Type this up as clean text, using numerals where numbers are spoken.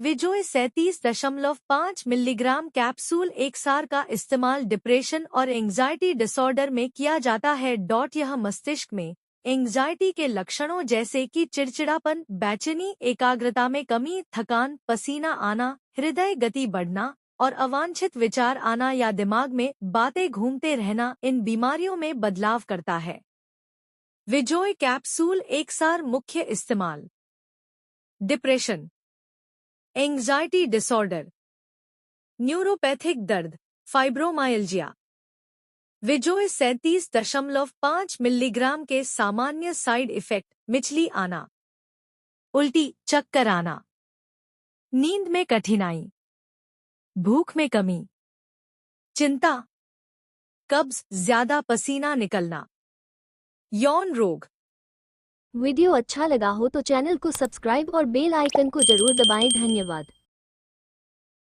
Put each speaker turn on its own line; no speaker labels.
विजोय 37.5 milligram capsule एकसार का इस्तेमाल depression और एंग्जाइटी डिसऑर्डर में किया जाता है। यह मस्तिष्क में एंग्जाइटी के लक्षणों जैसे कि चिड़चिड़ापन, बेचैनी, एकाग्रता में कमी, थकान, पसीना आना, हृदय गति बढ़ना और अवांछित विचार आना या दिमाग में बातें घूमते रहना, इन बीमारियों में बदलाव करता है। विजोय कैप्सूल एकसार मुख्य इस्तेमाल: डिप्रेशन, एंग्जाइटी डिसऑर्डर, न्यूरोपैथिक दर्द, फाइब्रोमाइल्जिया। विजोय 37.5 मिलीग्राम के सामान्य साइड इफेक्ट: मिचली आना, उल्टी, चक्कर आना, नींद में कठिनाई, भूख में कमी, चिंता, कब्ज, ज्यादा पसीना निकलना, यौन रोग।
वीडियो अच्छा लगा हो तो चैनल को सब्सक्राइब और बेल आइकन को जरूर दबाएं। धन्यवाद।